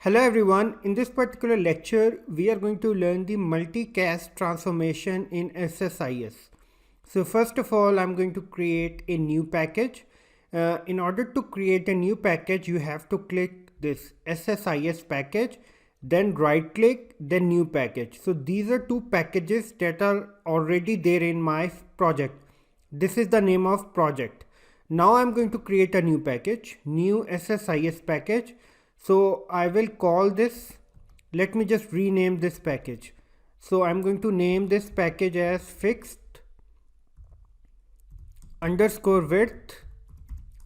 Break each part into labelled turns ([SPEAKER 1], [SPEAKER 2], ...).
[SPEAKER 1] Hello everyone, in this particular lecture we are going to learn the multicast transformation in SSIS. So first of all I'm going to create a new package. In order to create a new package you have to click this SSIS package, then right click, then new package. So these are two packages that are already there in my project. This is the name of project. Now I'm going to create a new package, new SSIS package. So I will call this, let me just rename this package. So I'm going to name this package as fixed underscore width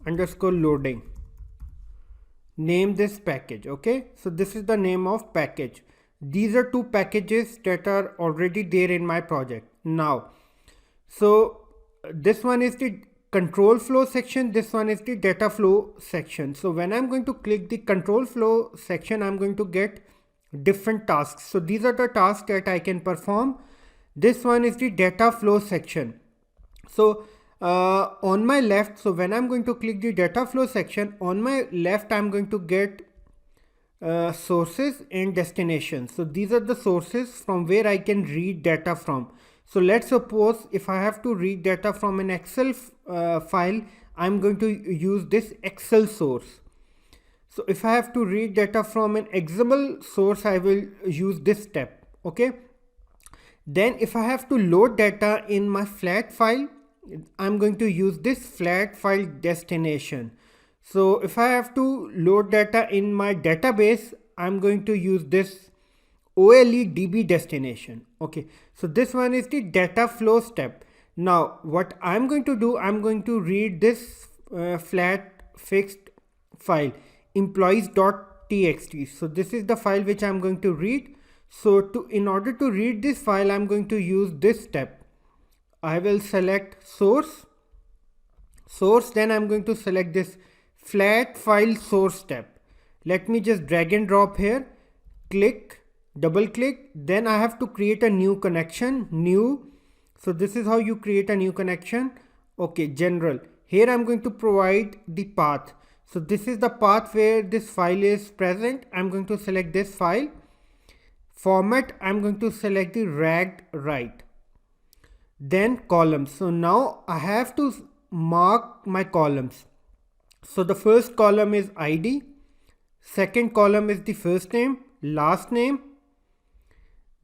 [SPEAKER 1] underscore loading. Name this package. Okay, so this is the name of package. These are two packages that are already there in my project. Now, so this one is the control flow section, this one is the data flow section. So when I'm going to click the control flow section, I'm going to get different tasks. So these are the tasks that I can perform. This one is the data flow section. So on my left, so when I'm going to click the data flow section, on my left I'm going to get sources and destinations. So these are the sources from where I can read data from. So let's suppose if I have to read data from an Excel file, I'm going to use this Excel source. So if I have to read data from an XML source, I will use this step. Okay. Then if I have to load data in my flat file, I'm going to use this flat file destination. So if I have to load data in my database, I'm going to use this OLEDB destination. Okay, so this one is the data flow step. Now what I'm going to do, I'm going to read this flat fixed file employees.txt. So this is the file which I'm going to read. So in order to read this file, I'm going to use this step. I will select source, then I'm going to select this flat file source step. Let me just drag and drop here, click, double click, then I have to create a new connection, new. So this is how you create a new connection. Okay, general. Here I'm going to provide the path. So this is the path where this file is present. I'm going to select this file. Format, I'm going to select the ragged right. Then columns. So now I have to mark my columns. So the first column is ID, second column is the first name, last name,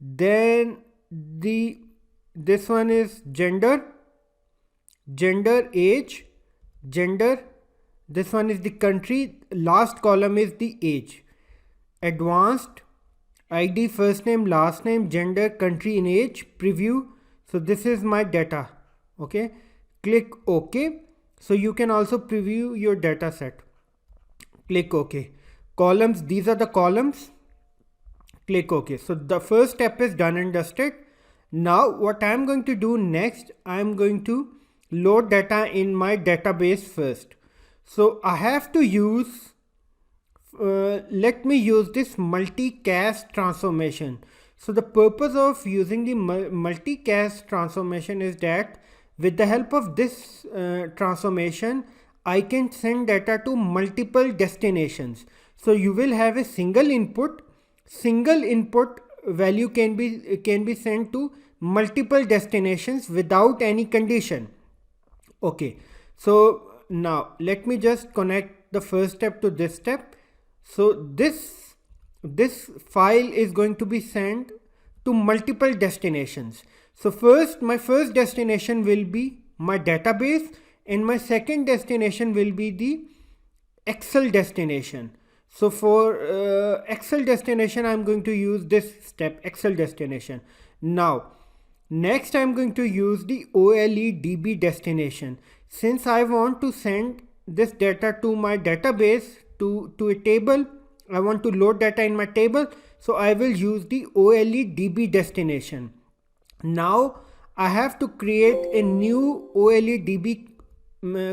[SPEAKER 1] then this one is gender, age, gender, this one is the country, last column is the age. Advanced, ID, first name, last name, gender, country and age, preview. So this is my data. Okay, click OK. So you can also preview your data set. Click OK. Columns, these are the columns. Click OK. So the first step is done and dusted. Now what I'm going to do next, I'm going to load data in my database first. So I have to use, let me use this multicast transformation. So the purpose of using the multicast transformation is that with the help of this transformation, I can send data to multiple destinations. So you will have a single input value can be sent to multiple destinations without any condition. Okay, so now let me just connect the first step to this step. So this file is going to be sent to multiple destinations. So my first destination will be my database and my second destination will be the Excel destination. So for Excel destination, I'm going to use this step, Excel destination. Now, next I'm going to use the OLEDB destination. Since I want to send this data to my database, to a table, I want to load data in my table, so I will use the OLEDB destination. Now I have to create a new OLEDB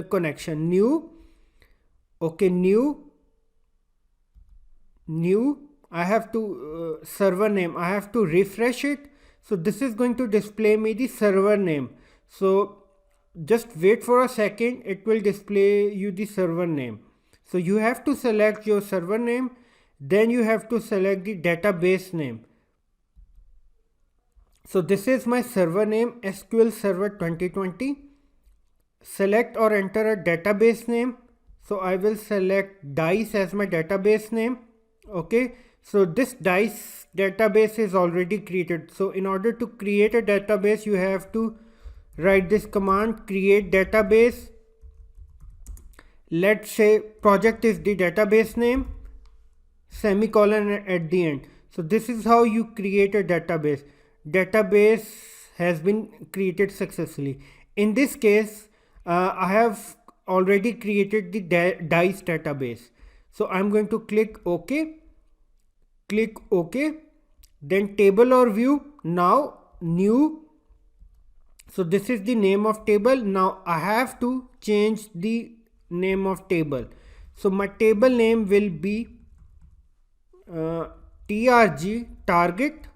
[SPEAKER 1] connection. New. Okay, new. I have to server name. I have to refresh it. So this is going to display me the server name. So just wait for a second. It will display you the server name. So you have to select your server name. Then you have to select the database name. So this is my server name, SQL Server 2020. Select or enter a database name. So I will select DICE as my database name. Okay, so this DICE database is already created. So in order to create a database, you have to write this command, create database. Let's say project is the database name, semicolon at the end. So this is how you create a database. Database has been created successfully. In this case, I have already created the DICE database. So I'm going to click OK. Click OK. Then table or view. Now new. So this is the name of table. Now I have to change the name of table. So my table name will be TRG target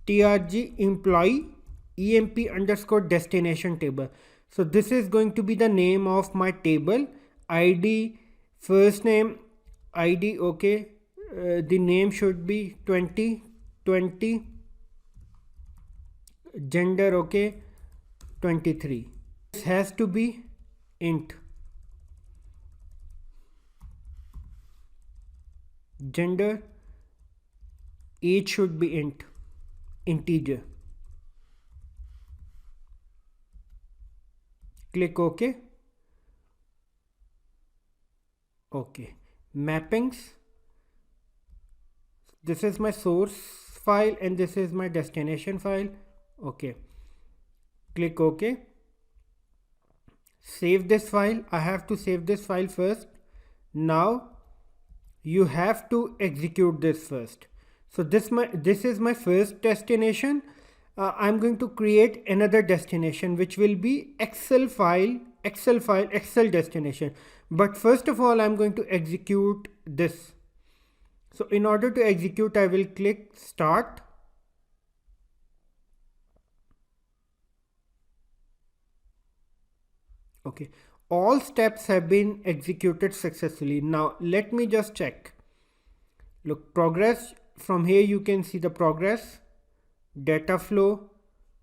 [SPEAKER 1] TRG employee EMP underscore destination table. So this is going to be the name of my table. ID, first name, ID, okay. The name should be 2020. Gender, okay, 23. This has to be int. Gender, age should be integer. Click OK. OK. Mappings. This is my source file and this is my destination file. OK. Click OK. Save this file. I have to save this file first. Now you have to execute this first. So this is my first destination. I'm going to create another destination which will be Excel destination. But first of all, I'm going to execute this. So in order to execute, I will click start. Okay, all steps have been executed successfully. Now let me just check. Look, progress. From here you can see the progress. Data flow,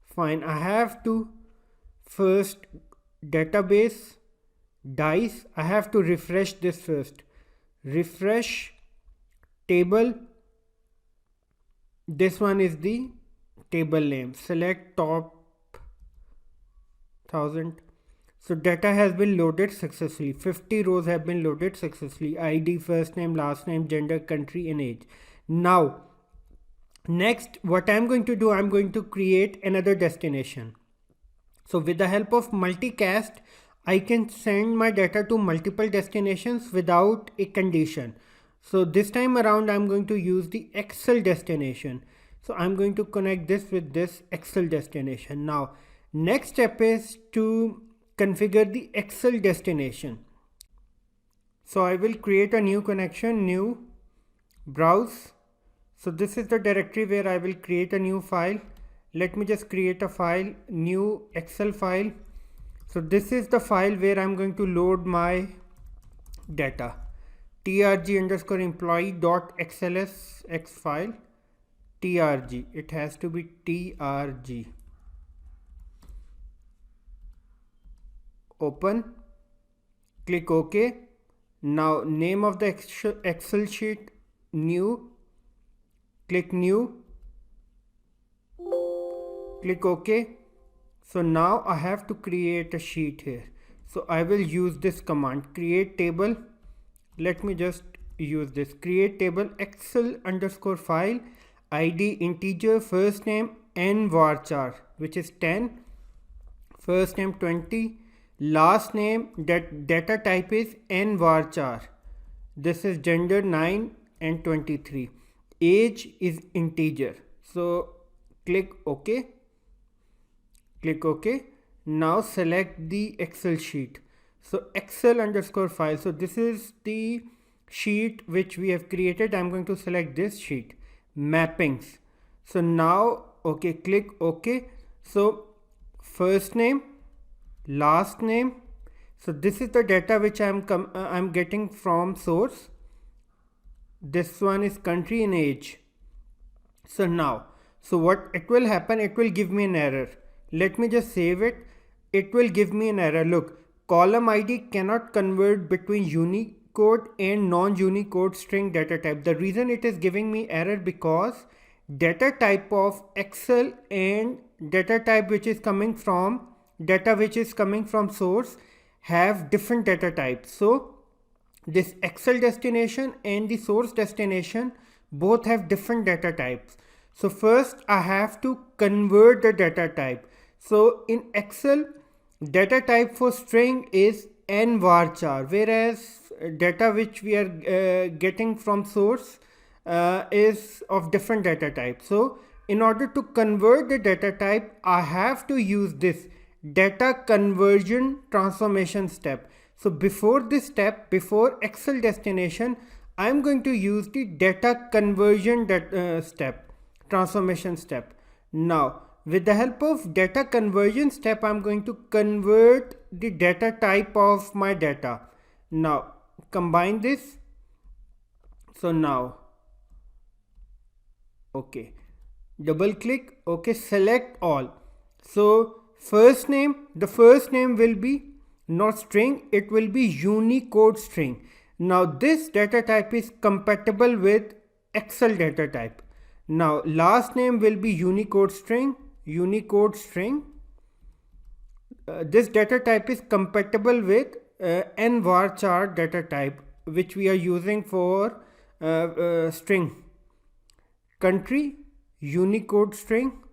[SPEAKER 1] fine. I have to first database DICE. I have to refresh this first. Refresh table. This one is the table name. Select top 1000. So data has been loaded successfully. 50 rows have been loaded successfully. ID, first name, last name, gender, country and age. Now next, what I'm going to do, I'm going to create another destination. So with the help of multicast, I can send my data to multiple destinations without a condition. So this time around, I'm going to use the Excel destination. So I'm going to connect this with this Excel destination. Now, next step is to configure the Excel destination. So I will create a new connection, new, browse. So this is the directory where I will create a new file. Let me just create a file, new Excel file. So this is the file where I'm going to load my data. trg underscore employee dot xlsx file. trg. It has to be trg. Open. Click OK. Now name of the Excel sheet, new. Click new. Click OK. So now I have to create a sheet here. So I will use this command, create table. Let me just use this, create table Excel underscore file, ID integer, first name n varchar, which is 10, first name 20, last name, that data type is n varchar. This is gender 9 and 23. Age is integer. So click OK. Click OK. Now select the Excel sheet. So Excel underscore file. So this is the sheet which we have created. I'm going to select this sheet. Mappings. So now OK. Click OK. So first name, last name. So this is the data which I'm getting from source. this one is country and age. So now, so what it will happen, it will give me an error. Let me just save it. It will give me an error. Look, column ID cannot convert between Unicode and non-Unicode string data type. The reason it is giving me error because data type of Excel and data type which is coming from source have different data types. So this Excel destination and the source destination both have different data types. So first I have to convert the data type. So in Excel, data type for string is n varchar, whereas data which we are getting from source is of different data type. So in order to convert the data type, I have to use this data conversion transformation step. So before this step, before Excel destination, I am going to use the data conversion transformation step. Now, with the help of data conversion step, I am going to convert the data type of my data. Now, combine this. So now, okay, double click, okay, select all. So the first name will be not string, it will be Unicode string. Now this data type is compatible with Excel data type. Now last name will be Unicode string. This data type is compatible with n varchar data type which we are using for string. Country, Unicode string,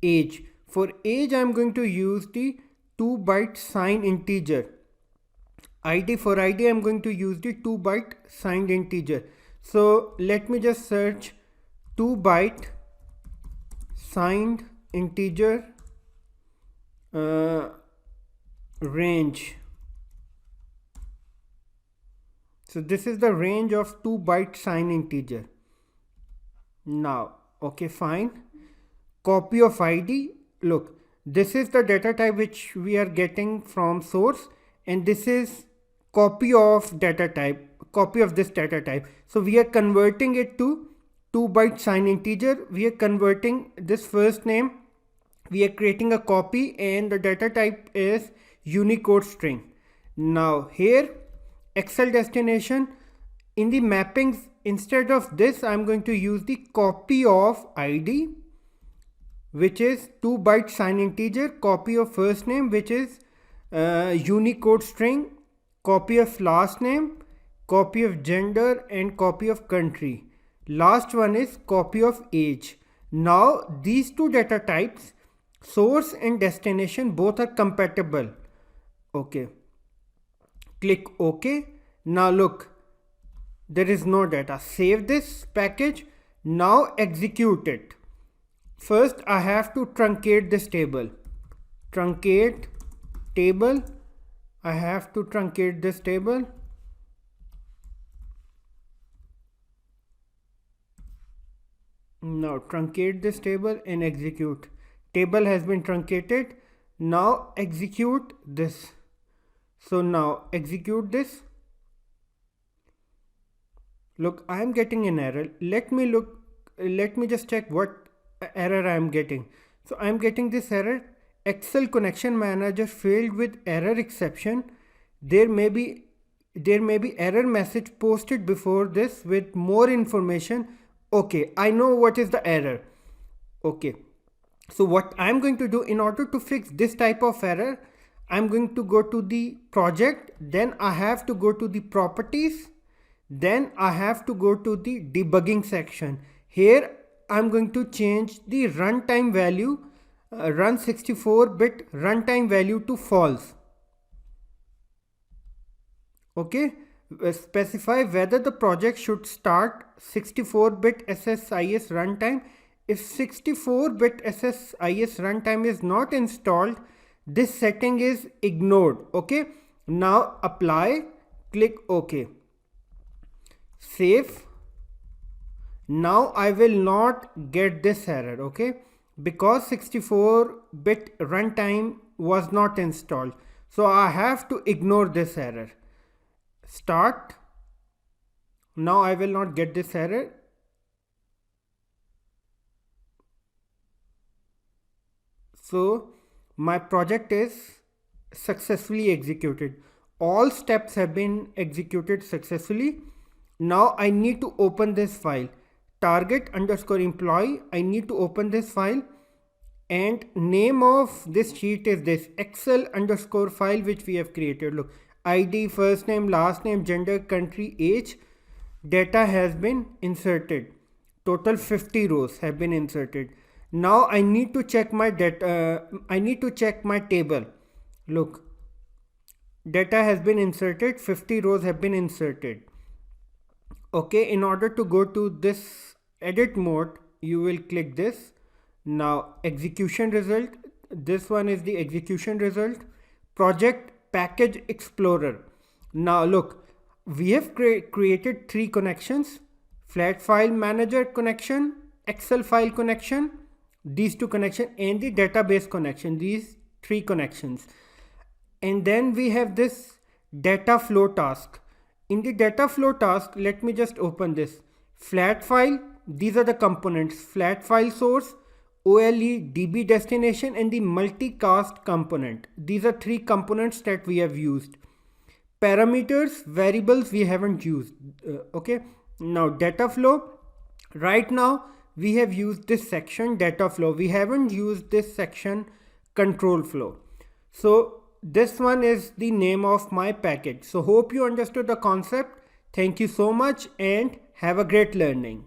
[SPEAKER 1] age. For age, I am going to use the 2-byte signed integer. ID, for ID, I am going to use the 2-byte signed integer. So let me just search 2-byte signed integer range. So this is the range of 2-byte signed integer. Now, okay, fine. Copy of ID. Look, this is the data type which we are getting from source, and this is copy of data type, copy of this data type. So we are converting it to 2-byte signed integer. We are converting this first name. We are creating a copy, and the data type is Unicode string. Now here, Excel destination, in the mappings, instead of this, I am going to use the copy of ID, which is 2-byte signed integer, copy of first name, which is Unicode string, copy of last name, copy of gender, and copy of country. Last one is copy of age. Now these two data types, source and destination, both are compatible. Okay. Click OK. Now look, there is no data. Save this package. Now execute it. First, I have to truncate this table. Truncate table. I have to truncate this table. Now truncate this table and execute. Table has been truncated. Now execute this. So now execute this. Look, I am getting an error. Let me just check what error I am getting. So I am getting this error. Excel connection manager failed with error exception. There may be error message posted before this with more information. Okay, I know what is the error. Okay, so what I'm going to do in order to fix this type of error, I'm going to go to the project, then I have to go to the properties, then I have to go to the debugging section. Here I'm going to change the runtime value, run 64-bit runtime value to false. Okay, specify whether the project should start 64-bit SSIS runtime. If 64-bit SSIS runtime is not installed, this setting is ignored. Okay, now apply, click OK. Save. Now I will not get this error, okay, because 64-bit runtime was not installed. So I have to ignore this error. Start. Now I will not get this error. So my project is successfully executed. All steps have been executed successfully. Now I need to open this file, target underscore employee. I need to open this file, and name of this sheet is this excel underscore file which we have created. Look, ID, first name, last name, gender, country, age. Data has been inserted. Total 50 rows have been inserted. Now I need to check my data. I need to check my table. Look, data has been inserted. 50 rows have been inserted. Okay, in order to go to this edit mode, you will click this. Now execution result. This one is the execution result. Project package explorer. Now look, we have created 3 connections: flat file manager connection, excel file connection, these 2 connections, and the database connection, these 3 connections. And then we have this data flow task. In the data flow task, let me just open this flat file. These are the components: flat file source, OLE, DB destination, and the multicast component. These are 3 components that we have used. Parameters, variables we haven't used. Okay, now data flow. Right now we have used this section data flow. We haven't used this section control flow. So this one is the name of my package. So hope you understood the concept. Thank you so much and have a great learning.